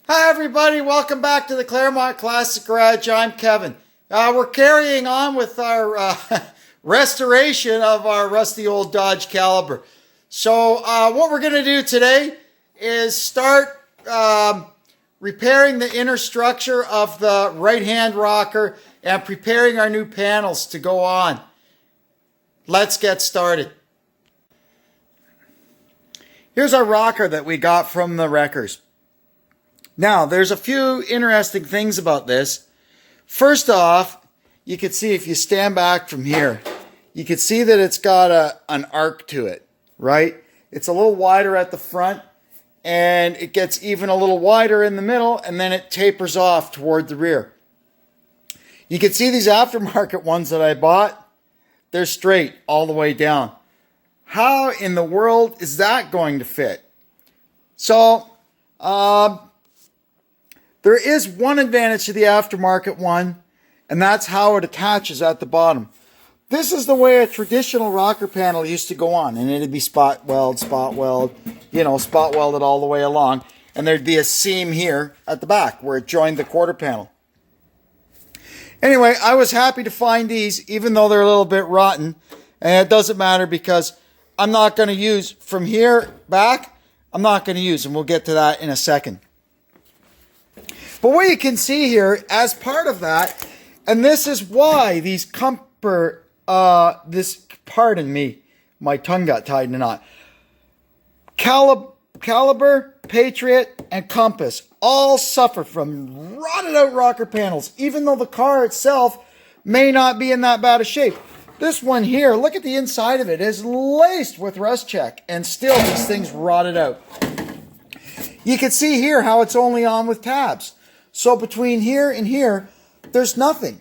Hi everybody, welcome back to the Claremont Classic Garage. I'm Kevin. We're carrying on with our restoration of our rusty old Dodge Caliber. So what we're going to do today is start repairing the inner structure of the right-hand rocker and preparing our new panels to go on. Let's get started. Here's our rocker that we got from the wreckers. Now, there's a few interesting things about this. First off, you can see if you stand back from here, you can see that it's got an arc to it, right? It's a little wider at the front, and it gets even a little wider in the middle, and then it tapers off toward the rear. You can see these aftermarket ones that I bought, they're straight all the way down. How in the world is that going to fit? So, there is one advantage to the aftermarket one, and that's how it attaches at the bottom. This is the way a traditional rocker panel used to go on, and it'd be spot welded all the way along, and there'd be a seam here at the back where it joined the quarter panel. Anyway, I was happy to find these, even though they're a little bit rotten, and it doesn't matter because I'm not going to use from here back. I'm not going to use them. We'll get to that in a second. But what you can see here, as part of that, and this is why these pardon me, my tongue got tied in a knot. Caliber, Patriot, and Compass all suffer from rotted out rocker panels, even though the car itself may not be in that bad a shape. This one here, look at the inside of it, is laced with rust check, and still these things rotted out. You can see here how it's only on with tabs. So between here and here, there's nothing.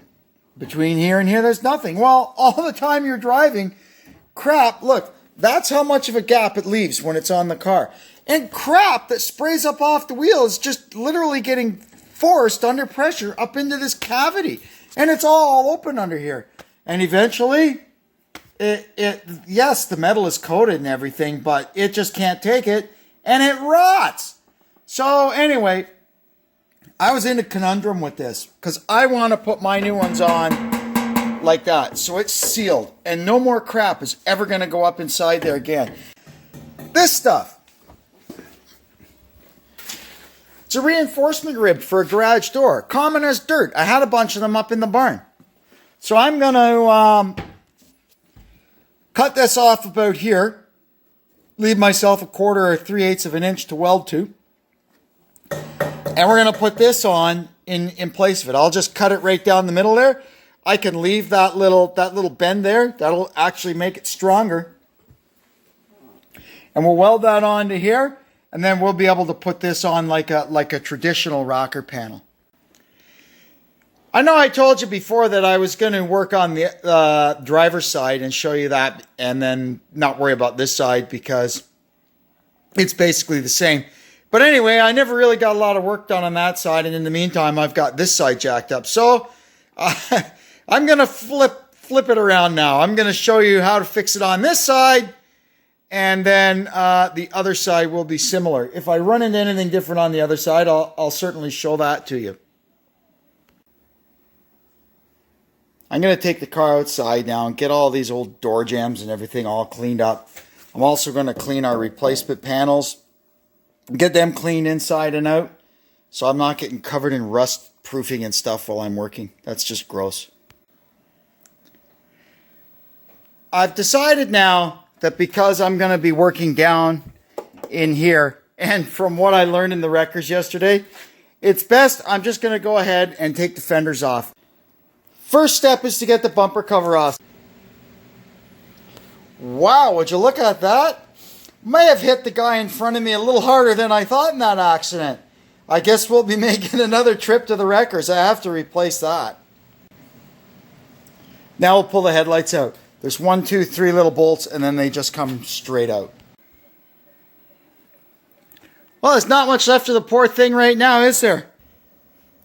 Between here and here, there's nothing. Well, all the time you're driving, crap, look, that's how much of a gap it leaves when it's on the car. And crap that sprays up off the wheel is just literally getting forced under pressure up into this cavity. And it's all open under here. And eventually, yes, the metal is coated and everything, but it just can't take it, and it rots. So anyway, I was in a conundrum with this because I want to put my new ones on like that. So it's sealed and no more crap is ever going to go up inside there again. This stuff. It's a reinforcement rib for a garage door. Common as dirt. I had a bunch of them up in the barn. So I'm going to cut this off about here. Leave myself a 1/4 or 3/8 of an inch to weld to. And we're going to put this on in place of it. I'll just cut it right down the middle there. I can leave that little bend there. That'll actually make it stronger. And we'll weld that onto here. And then we'll be able to put this on like a traditional rocker panel. I know I told you before that I was going to work on the driver's side and show you that. And then not worry about this side because it's basically the same. But anyway, I never really got a lot of work done on that side, and in the meantime, I've got this side jacked up. So I'm going to flip it around now. I'm going to show you how to fix it on this side, and then the other side will be similar. If I run into anything different on the other side, I'll certainly show that to you. I'm going to take the car outside now and get all these old door jambs and everything all cleaned up. I'm also going to clean our replacement panels. Get them clean inside and out so I'm not getting covered in rust proofing and stuff while I'm working. That's just gross. I've decided now that because I'm going to be working down in here, and from what I learned in the wreckers yesterday, it's best I'm just going to go ahead and take the fenders off. First step is to get the bumper cover off. Wow, would you look at that? May have hit the guy in front of me a little harder than I thought in that accident. I guess we'll be making another trip to the wreckers. I have to replace that. Now we'll pull the headlights out. There's 1, 2, 3 little bolts, and then they just come straight out. Well, there's not much left of the poor thing right now, is there?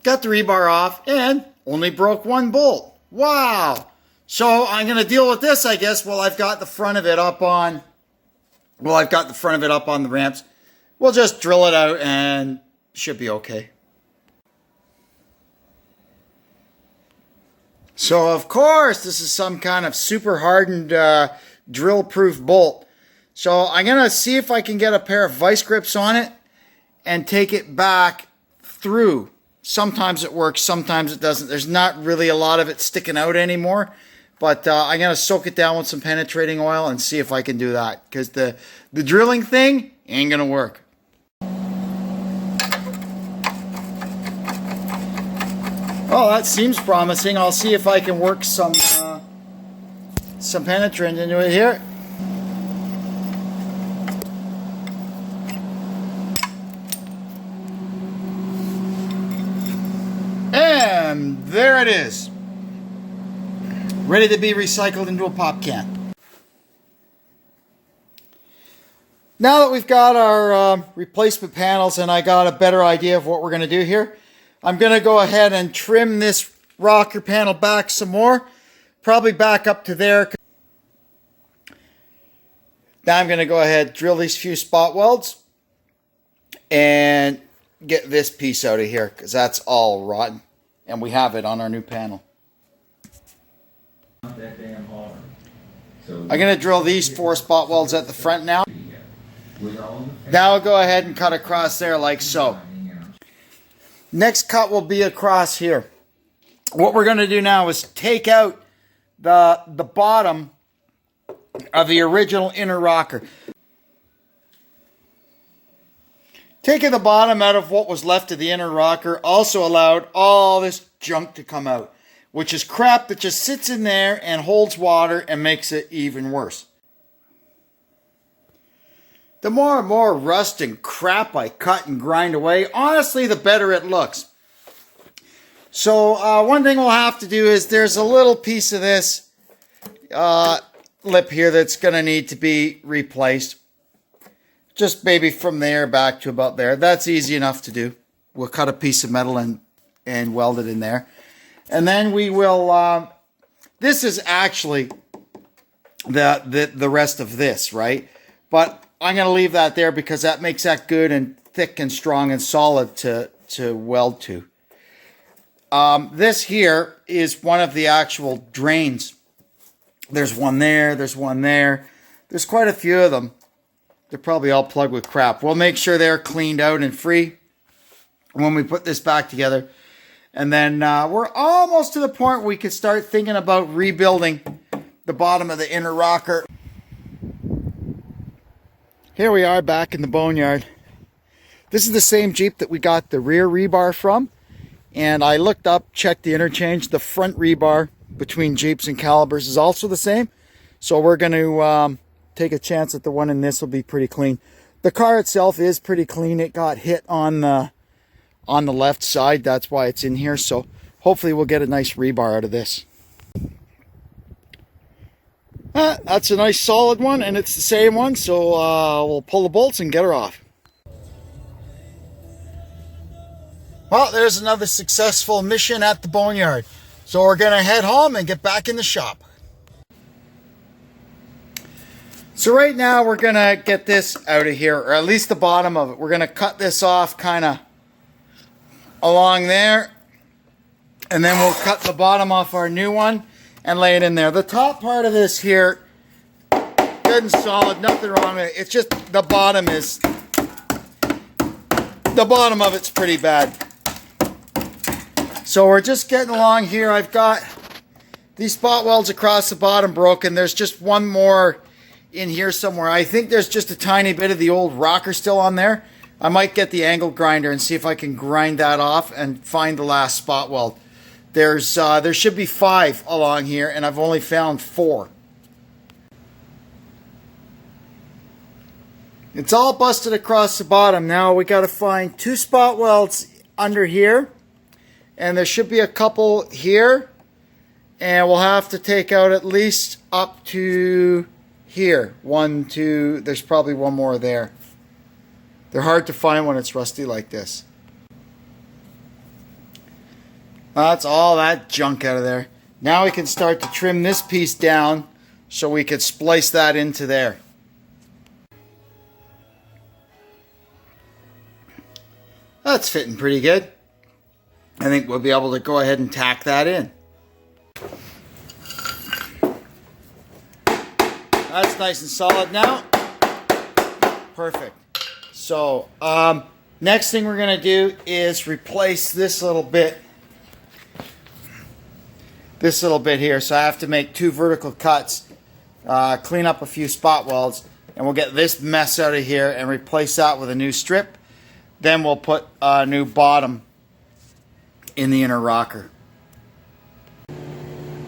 Got the rebar off, and only broke 1 bolt. Wow! So I'm going to deal with this, I guess, while I've got the front of it up on... the ramps. We'll just drill it out and should be okay. So of course this is some kind of super hardened drill proof bolt. So I'm going to see if I can get a pair of vice grips on it and take it back through. Sometimes it works, sometimes it doesn't. There's not really a lot of it sticking out anymore. But I'm going to soak it down with some penetrating oil and see if I can do that. Because the drilling thing ain't going to work. Oh, that seems promising. I'll see if I can work some penetrant into it here. And there it is. Ready to be recycled into a pop can. Now that we've got our replacement panels and I got a better idea of what we're going to do here, I'm going to go ahead and trim this rocker panel back some more. Probably back up to there. Now I'm going to go ahead, drill these few spot welds and get this piece out of here because that's all rotten. And we have it on our new panel. Not that damn hard. So I'm going to drill these 4 spot welds at the front now. Now I'll go ahead and cut across there like so. Next cut will be across here. What we're going to do now is take out the bottom of the original inner rocker. Taking the bottom out of what was left of the inner rocker also allowed all this junk to come out, which is crap that just sits in there and holds water and makes it even worse. The more and more rust and crap I cut and grind away, honestly, the better it looks. So one thing we'll have to do is there's a little piece of this lip here that's going to need to be replaced. Just maybe from there back to about there. That's easy enough to do. We'll cut a piece of metal and weld it in there. And then we will, this is actually the rest of this, right? But I'm going to leave that there because that makes that good and thick and strong and solid to weld to. This here is one of the actual drains. There's one there, there's one there. There's quite a few of them. They're probably all plugged with crap. We'll make sure they're cleaned out and free when we put this back together. And then we're almost to the point where we can start thinking about rebuilding the bottom of the inner rocker. Here we are back in the boneyard. This is the same Jeep that we got the rear rebar from. And I looked up, checked the interchange. The front rebar between Jeeps and calibers is also the same. So we're going to take a chance that the one in this will be pretty clean. The car itself is pretty clean. It got hit on the left side. That's why it's in here. So hopefully we'll get a nice rebar out of this. That's a nice solid one, and it's the same one, so we'll pull the bolts and get her off. Well, there's another successful mission at the boneyard. So we're going to head home and get back in the shop. So right now we're going to get this out of here, or at least the bottom of it. We're going to cut this off kind of along there, and then we'll cut the bottom off our new one and lay it in there. The top part of this here, good and solid, nothing wrong with it. It's just the bottom of it's pretty bad. So we're just getting along here. I've got these spot welds across the bottom broken. There's just one more in here somewhere. I think there's just a tiny bit of the old rocker still on there. I might get the angle grinder and see if I can grind that off and find the last spot weld. There should be 5 along here, and I've only found 4. It's all busted across the bottom. Now we got to find 2 spot welds under here, and there should be a couple here, and we'll have to take out at least up to here. 1, 2, there's probably one more there. They're hard to find when it's rusty like this. That's all that junk out of there. Now we can start to trim this piece down so we could splice that into there. That's fitting pretty good. I think we'll be able to go ahead and tack that in. That's nice and solid now. Perfect. So, next thing we're going to do is replace this little bit. This little bit here. So I have to make 2 vertical cuts, clean up a few spot welds, and we'll get this mess out of here and replace that with a new strip. Then we'll put a new bottom in the inner rocker.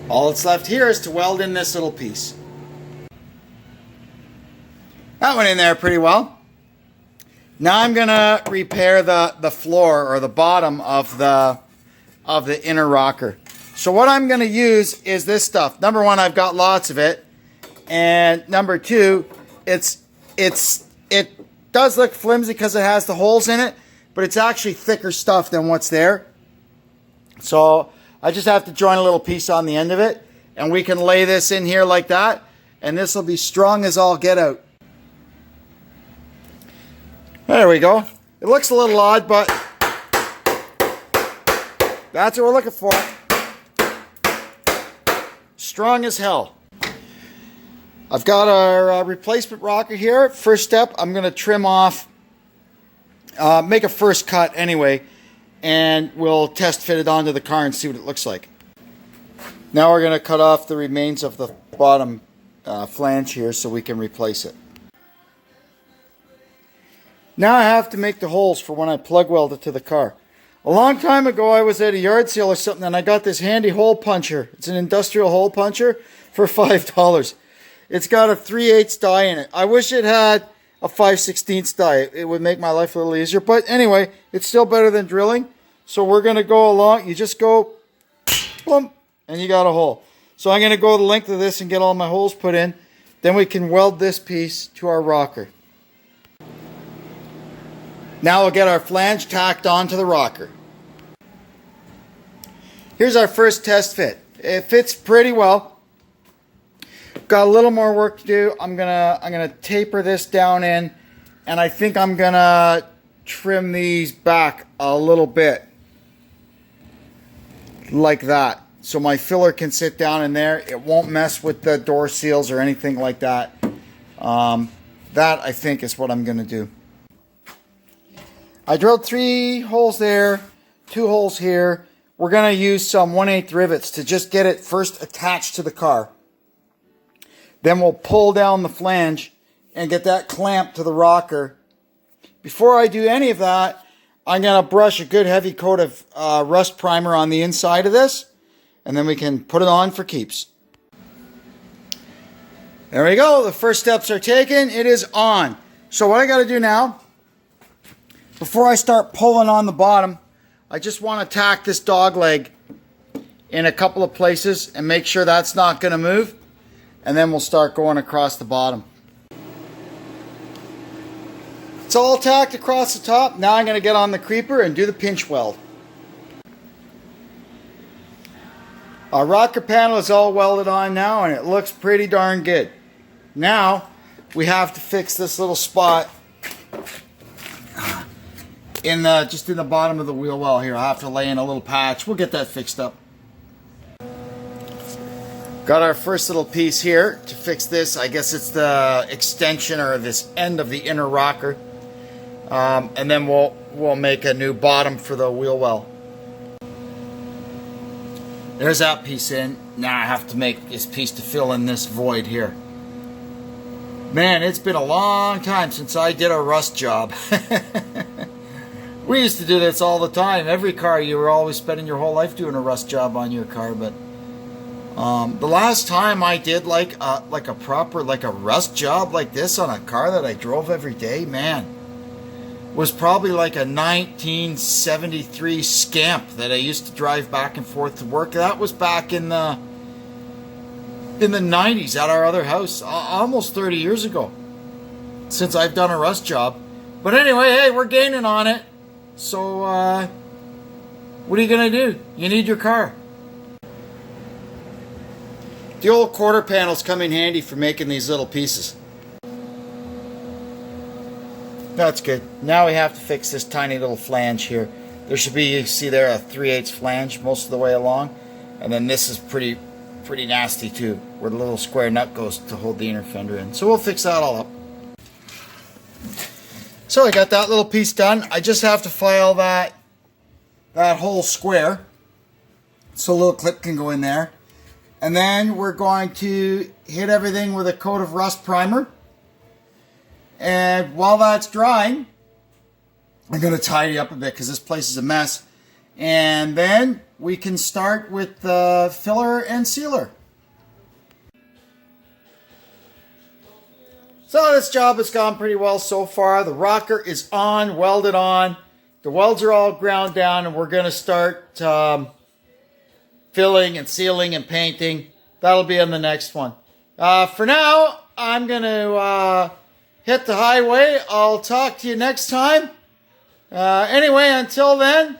All that's left here is to weld in this little piece. That went in there pretty well. Now I'm gonna repair the floor or the bottom of the inner rocker. So what I'm gonna use is this stuff. Number one, I've got lots of it, and number two, it does look flimsy because it has the holes in it, but it's actually thicker stuff than what's there. So I just have to join a little piece on the end of it, and we can lay this in here like that, and this will be strong as all get out. There we go. It looks a little odd, but that's what we're looking for. Strong as hell. I've got our replacement rocker here. First step, I'm going to trim off, make a first cut anyway, and we'll test fit it onto the car and see what it looks like. Now we're going to cut off the remains of the bottom flange here so we can replace it. Now I have to make the holes for when I plug weld it to the car. A long time ago I was at a yard sale or something and I got this handy hole puncher. It's an industrial hole puncher for $5. It's got a 3/8 die in it. I wish it had a 5/16 die. It would make my life a little easier. But anyway, it's still better than drilling. So we're going to go along. You just go, boom, and you got a hole. So I'm going to go the length of this and get all my holes put in. Then we can weld this piece to our rocker. Now we'll get our flange tacked onto the rocker. Here's our first test fit. It fits pretty well. Got a little more work to do. I'm gonna taper this down in, and I think I'm gonna trim these back a little bit, like that, so my filler can sit down in there. It won't mess with the door seals or anything like that. That I think is what I'm gonna do. I drilled 3 holes there, 2 holes here. We're going to use some 1/8 rivets to just get it first attached to the car. Then we'll pull down the flange and get that clamped to the rocker. Before I do any of that, I'm going to brush a good heavy coat of rust primer on the inside of this, and then we can put it on for keeps. There we go. The first steps are taken. It is on. So what I got to do now, before I start pulling on the bottom, I just want to tack this dog leg in a couple of places and make sure that's not going to move. And then we'll start going across the bottom. It's all tacked across the top. Now I'm going to get on the creeper and do the pinch weld. Our rocker panel is all welded on now and it looks pretty darn good. Now we have to fix this little spot just in the bottom of the wheel well here. I'll have to lay in a little patch. We'll get that fixed up. Got our first little piece here to fix this. I guess it's the extension or this end of the inner rocker. And then we'll make a new bottom for the wheel well. There's that piece in. Now I have to make this piece to fill in this void here. Man, it's been a long time since I did a rust job. We used to do this all the time. Every car, you were always spending your whole life doing a rust job on your car. But the last time I did like a rust job like this on a car that I drove every day, man, was probably like a 1973 Scamp that I used to drive back and forth to work. That was back in the 90s at our other house, almost 30 years ago, since I've done a rust job. But anyway, hey, we're gaining on it. So, what are you going to do? You need your car. The old quarter panels come in handy for making these little pieces. That's good. Now we have to fix this tiny little flange here. There should be, you see there, a 3/8 flange most of the way along. And then this is pretty nasty too, where the little square nut goes to hold the inner fender in. So we'll fix that all up. So I got that little piece done. I just have to file that whole square so a little clip can go in there. And then we're going to hit everything with a coat of rust primer. And while that's drying, I'm going to tidy up a bit because this place is a mess. And then we can start with the filler and sealer. So this job has gone pretty well so far. The rocker is on, welded on. The welds are all ground down, and we're going to start filling and sealing and painting. That'll be on the next one. For now, I'm going to hit the highway. I'll talk to you next time. Anyway, until then,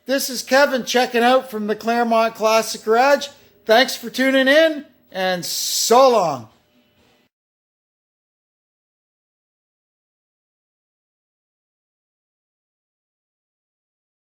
this is Kevin checking out from the Claremont Classic Garage. Thanks for tuning in, and so long.